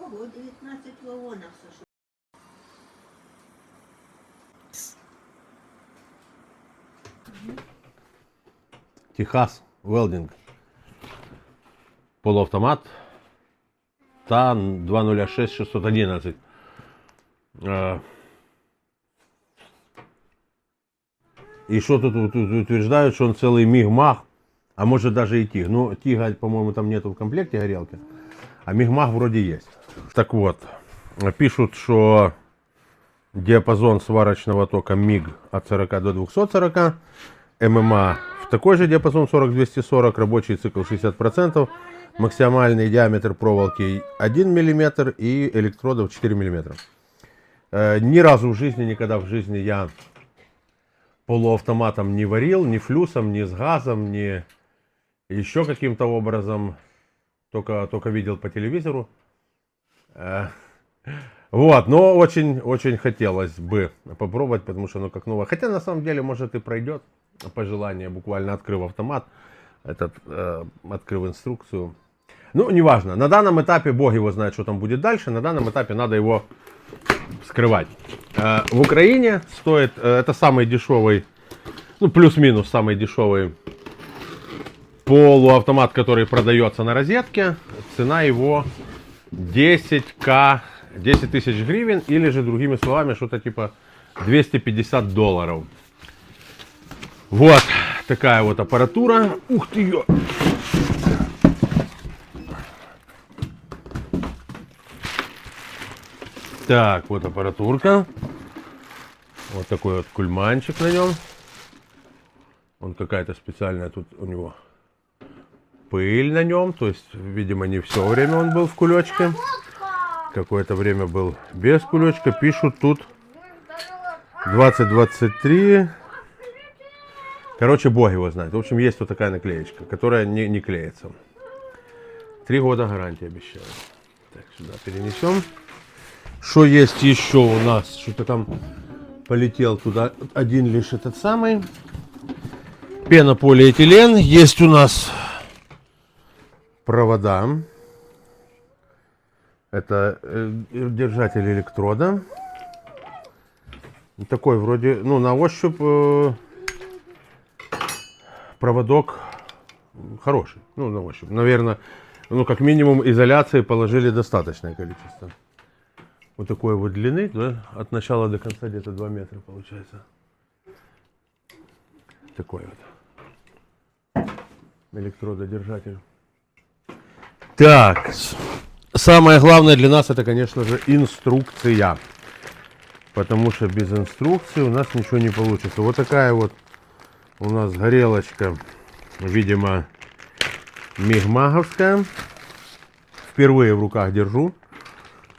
Ого, 19 вагонов, Саша. Техас Велдинг. Полуавтомат. ТАН 206-611. И что тут утверждают, что он целый МИГ-МАГ, а может даже и ТИГ. Ну, ТИГа, по-моему, там нету в комплекте горелки, а МИГ-МАГ вроде есть. Так вот, пишут, что диапазон сварочного тока МИГ от 40 до 240, ММА в такой же диапазон 40-240, рабочий цикл 60%, максимальный диаметр проволоки 1 мм и электродов 4 мм. Ни разу в жизни, никогда в жизни я полуавтоматом не варил, ни флюсом, ни с газом, ни еще каким-то образом. Только видел по телевизору. Вот, но очень хотелось бы попробовать, потому что оно как новое. Хотя на самом деле, может, и пройдет по желанию, буквально открыв автомат, открыв инструкцию. Ну, неважно. На данном этапе, бог его знает, что там будет дальше. На данном этапе надо его вскрывать. В Украине стоит, это самый дешевый, ну, плюс-минус самый дешевый полуавтомат, который продается на розетке. Цена его 10 тысяч гривен, или же, другими словами, что-то типа $250. Вот такая вот аппаратура. Ух ты ее! Так, вот аппаратурка. Вот такой вот кульманчик на нем. Он какая-то специальная тут у него пыль на нем. То есть, видимо, не все время он был в кулечке. Какое-то время был без кулечка. Пишут тут 2023. Короче, бог его знает. В общем, есть вот такая наклеечка, которая не клеится. 3 года гарантии обещаю. Так, сюда перенесем. Что есть еще у нас? Что-то там полетел туда один лишь этот самый. Пенополиэтилен. Есть у нас провода. Это держатель электрода. Такой вроде, ну, на ощупь проводок хороший. Ну, на ощупь. Наверное, ну, как минимум изоляции положили достаточное количество. Вот такой вот длины, да, от начала до конца где-то 2 метра получается. Такой вот электрододержатель. Так, самое главное для нас это, конечно же, инструкция. Потому что без инструкции у нас ничего не получится. Вот такая вот у нас горелочка, видимо, мигмаговская. Впервые в руках держу.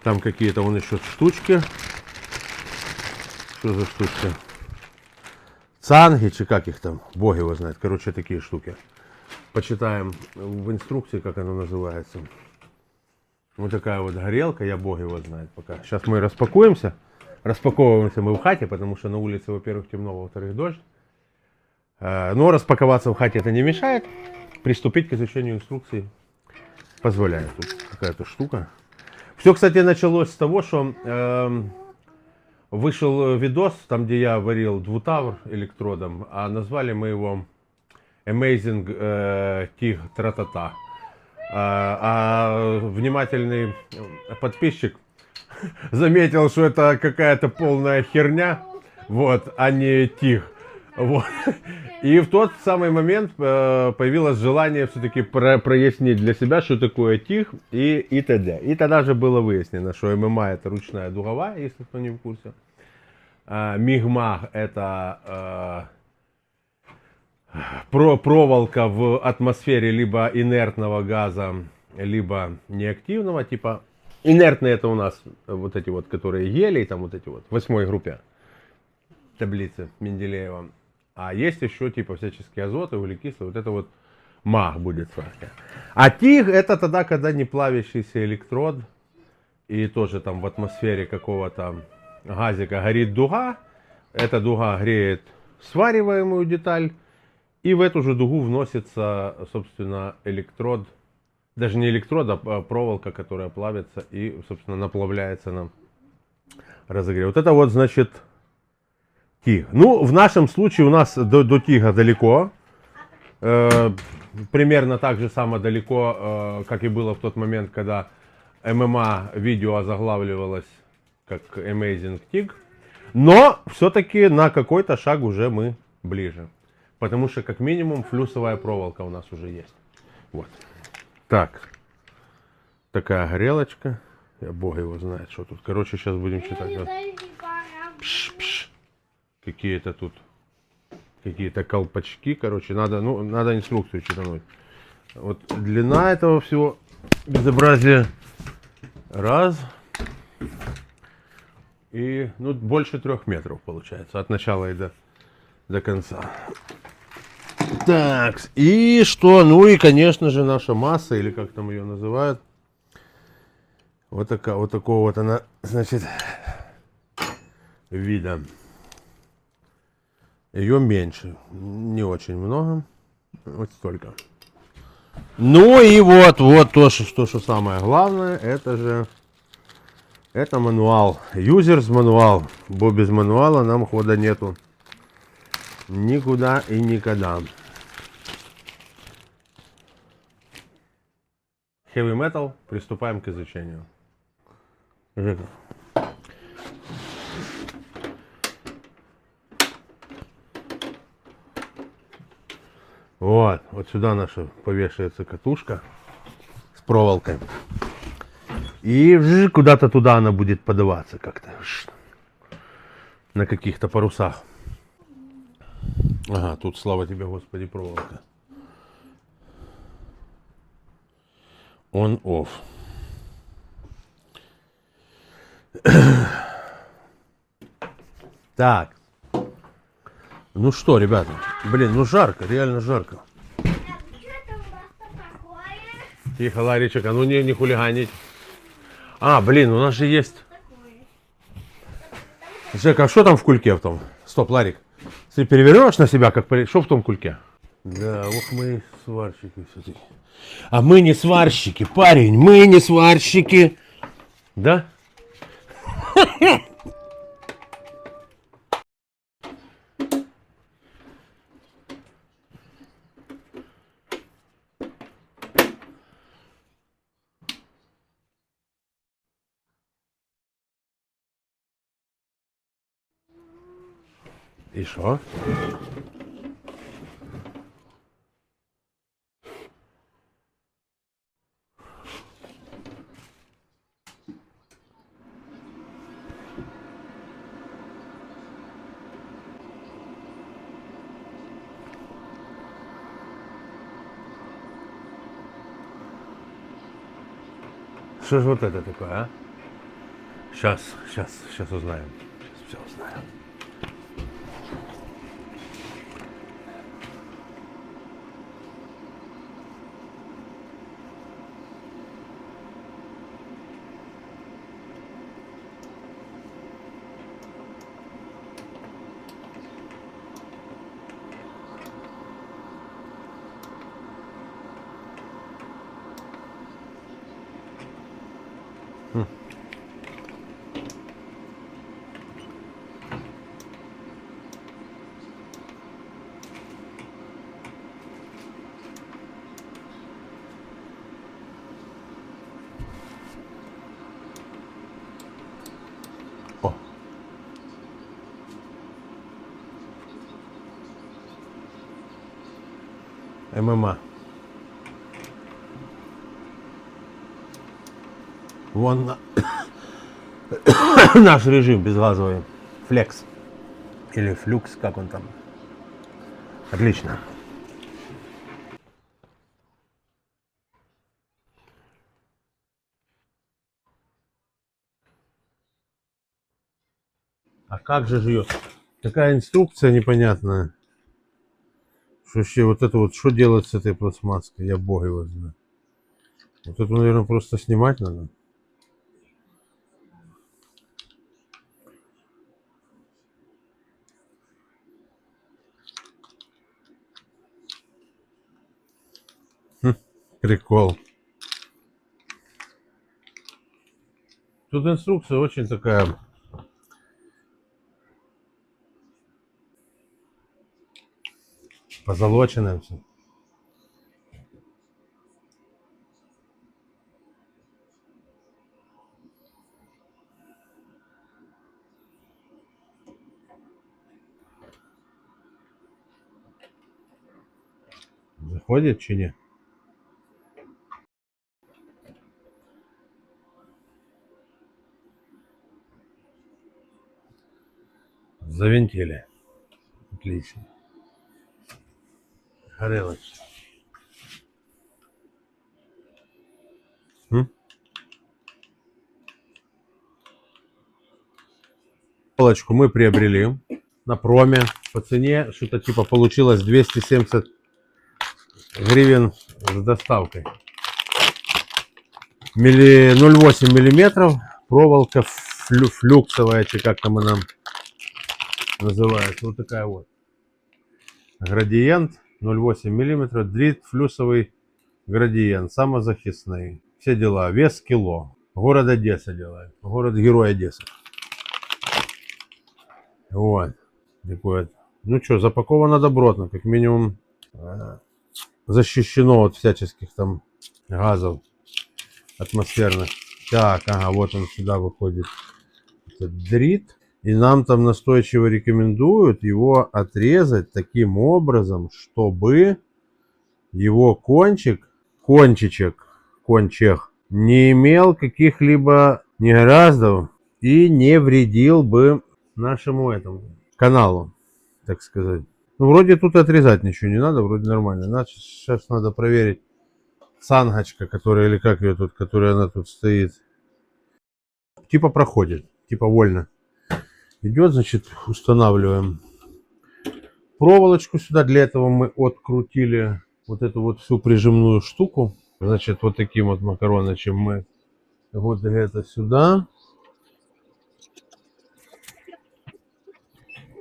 Там какие-то вон еще штучки. Что за штучки? Цанги, чи как их там? Бог его знает. Короче, такие штуки. Почитаем в инструкции, как оно называется. Вот такая вот горелка, я бог его знает пока. Сейчас мы распакуемся. Распаковываемся мы в хате, потому что на улице, во-первых, темно, во-вторых, дождь. Но распаковаться в хате это не мешает. Приступить к изучению инструкции позволяет. Тут какая-то штука. Все, кстати, началось с того, что вышел видос, там, где я варил двутавр электродом, а назвали мы его Amazing TIG Тра-та-та. А внимательный подписчик заметил, что это какая-то полная херня, вот, а не TIG. Вот. И в тот самый момент появилось желание все-таки прояснить для себя, что такое ТИГ и т.д. И тогда же было выяснено, что ММА это ручная дуговая, если кто не в курсе. МИГ-МАГ это проволока в атмосфере либо инертного газа, либо неактивного. Типа инертные это у нас вот эти вот, которые гелий, там вот эти вот, в 8 группе таблицы Менделеева. А есть еще типа всяческие азоты, углекислые, вот это вот МАГ будет с вами. А ТИГ это тогда, когда не плавящийся электрод и тоже там в атмосфере какого-то газика горит дуга. Эта дуга греет свариваемую деталь. И в эту же дугу вносится, собственно, электрод даже не электрод, а проволока, которая плавится и, собственно, наплавляется на разогрев. Вот это вот, значит, тиг. Ну, в нашем случае у нас до тига далеко. Примерно так же само далеко, как и было в тот момент, когда ММА видео озаглавливалось как Amazing Tig. Но все-таки на какой-то шаг уже мы ближе. Потому что как минимум флюсовая проволока у нас уже есть. Вот. Так. Такая горелочка. Я бог его знает, что тут. Короче, сейчас будем читать. Пш-пш. Какие-то тут какие-то колпачки. Короче, надо инструкцию читануть. Вот длина этого всего безобразия. Раз. И, ну, больше 3 метров получается. От начала и до конца. Так, и что? Ну и, конечно же, наша масса, или как там ее называют. Вот такого вот она, значит, вида. Ее меньше, не очень много, вот столько. Ну и вот то, что самое главное, это мануал, юзерс мануал, бо без мануала нам хода нету никуда и никогда. Heavy metal, приступаем к изучению. Жека. Вот сюда наша повешивается катушка с проволокой. И куда-то туда она будет подаваться как-то. На каких-то парусах. Ага, тут, слава тебе, Господи, проволока. On-off. Так. Ну что, ребята, блин, ну жарко, реально жарко. Тихо, Ларичек, а ну не хулиганить. А, блин, у нас же есть... Жека, а что там в кульке в том? Стоп, Ларик. Ты перевернешь на себя, как... Что в том кульке? Да, ох мы сварщики все-таки. А мы не сварщики, парень, мы не сварщики. Да? И что? Что же вот это такое, а? Сейчас узнаем. Сейчас все узнаем. О. ММА. Вон наш режим безгазовый. Флекс. Или флюкс, как он там. Отлично. А как же ее? Такая инструкция непонятная. Что вообще вот это вот, что делать с этой пластмасской? Я бог его знаю. Вот это, наверное, просто снимать надо. Прикол. Тут инструкция очень такая позолоченная все. Заходит чи не? Завинтили. Отлично. Горелочки. Полочку мы приобрели на проме по цене, что-то типа получилось 270 гривен с доставкой. 0,8 миллиметров, проволока флюксовая, чи как там она называется, вот такая вот. Градиент 0,8 миллиметров, дрит флюсовый градиент, самозахисный. Все дела, вес кило. Город Одесса делает, город-герой Одесса. Вот. Такое. Ну что, запаковано добротно, как минимум защищено от всяческих там газов атмосферных. Так, ага, вот он сюда выходит. Этот дрит. И нам там настойчиво рекомендуют его отрезать таким образом, чтобы его кончик, кончик, не имел каких-либо негораздов и не вредил бы нашему этому каналу, так сказать. Ну, вроде тут отрезать ничего не надо, вроде нормально. Значит, сейчас надо проверить цангочка, которая, или как ее тут, которая она тут стоит. Типа проходит, типа вольно. Идет, значит, устанавливаем проволочку сюда. Для этого мы открутили вот эту вот всю прижимную штуку. Значит, вот таким вот макароночем мы вот это сюда.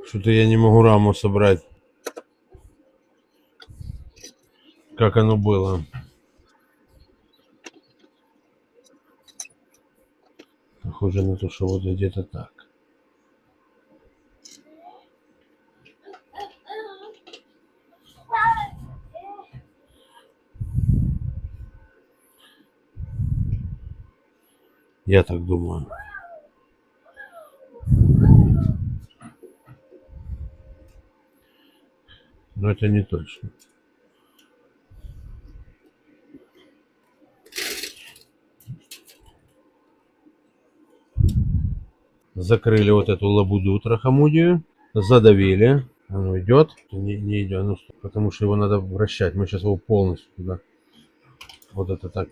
Что-то я не могу раму собрать, как оно было. Похоже на то, что вот где-то так. Я так думаю. Но это не точно. Закрыли вот эту лабуду трахомудию, задавили. Оно идет, не идет, ну, потому что его надо вращать. Мы сейчас его полностью туда. Вот это так.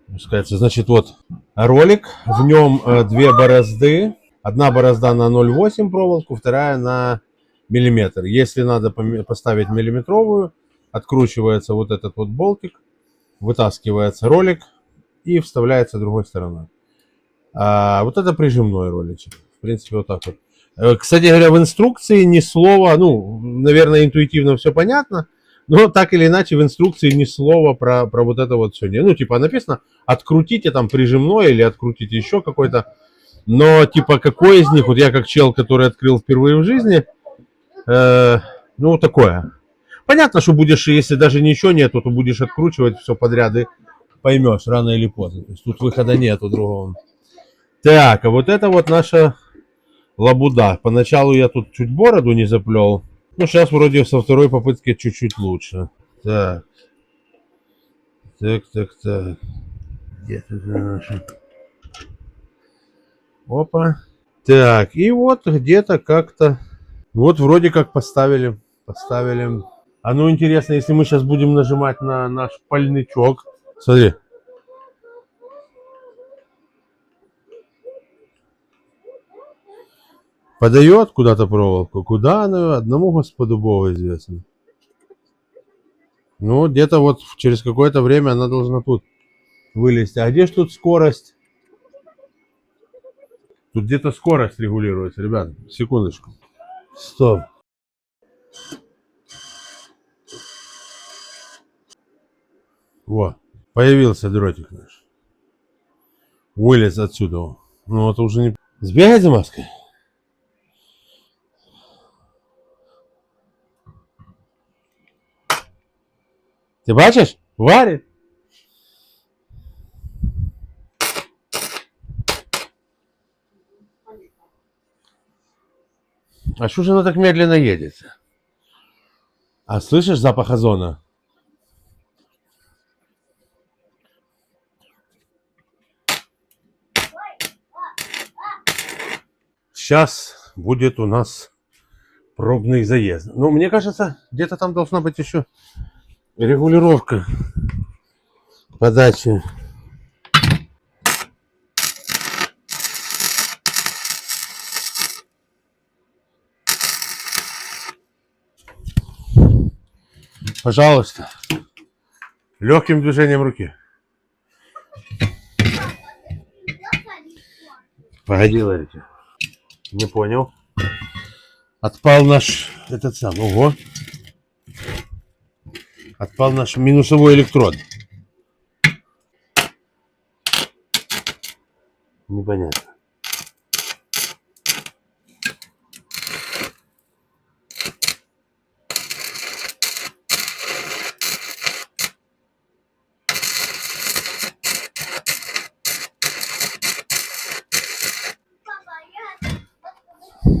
Пускается. Значит, вот ролик, в нем две борозды. Одна борозда на 0,8 проволоку, вторая на миллиметр. Если надо поставить миллиметровую, откручивается вот этот вот болтик, вытаскивается ролик и вставляется другой стороной. А вот это прижимной роличек. В принципе, вот так вот. Кстати говоря, в инструкции ни слова, ну, наверное, интуитивно все понятно, но так или иначе в инструкции ни слова про вот это вот все не. Ну, типа написано, открутите там прижимной или открутите еще какой-то. Но, типа, какой из них, вот я как чел, который открыл впервые в жизни, ну, такое. Понятно, что будешь, если даже ничего нету, то будешь откручивать все подряд и поймешь рано или поздно. То есть тут выхода нету другого. Так, а вот это вот наша лабуда. Поначалу я тут чуть бороду не заплел. Ну, сейчас вроде со второй попытки чуть-чуть лучше. Так. Так. Где тут наша? Опа. Так, и вот где-то как-то... Вот вроде как поставили. А ну интересно, если мы сейчас будем нажимать на наш пальничок. Смотри. Подает куда-то проволоку. Куда она? Одному Господу Богу известно. Ну, где-то вот через какое-то время она должна тут вылезти. А где ж тут скорость? Тут где-то скорость регулируется, ребят. Секундочку. Стоп. Во, появился дротик наш. вылез отсюда. Ну, это уже не... Сбегать за маской? Ты бачишь? Варит. А что же оно так медленно едет? А слышишь запах озона? Сейчас будет у нас пробный заезд. Ну, мне кажется, где-то там должна быть еще регулировка подачи. Пожалуйста. Легким движением руки. Погоди, Ларик. Не понял. Отпал наш этот сам. Ого. Отпал наш минусовой электрод. Непонятно.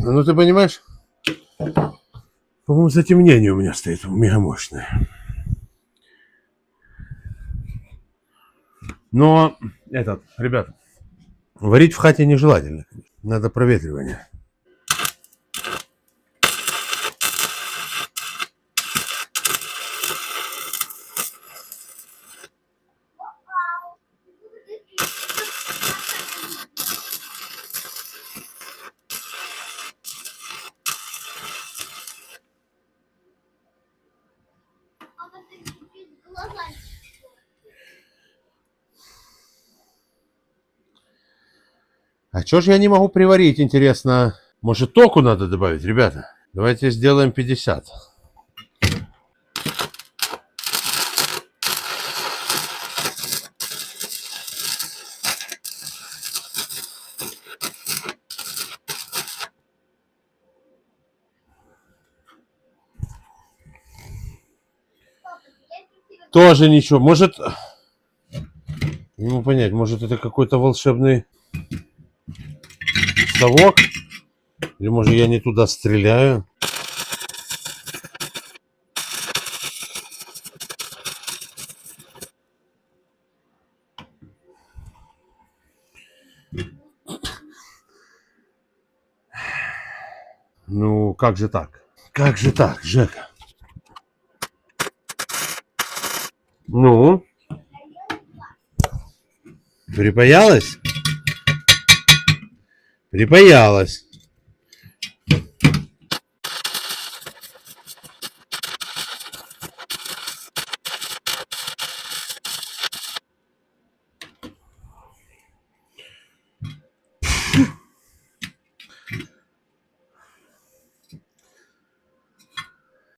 Ну ты понимаешь? По-моему, затемнение у меня стоит мегамощное. Но, ребят, варить в хате нежелательно. Надо проветривание. А чё ж я не могу приварить, интересно? Может, току надо добавить, ребята? Давайте сделаем 50. Тоже ничего. Может, не могу понять, может это какой-то волшебный совок? Или может я не туда стреляю? Ну, как же так? Как же так, Жека? Ну? Припаялась? Припаялась.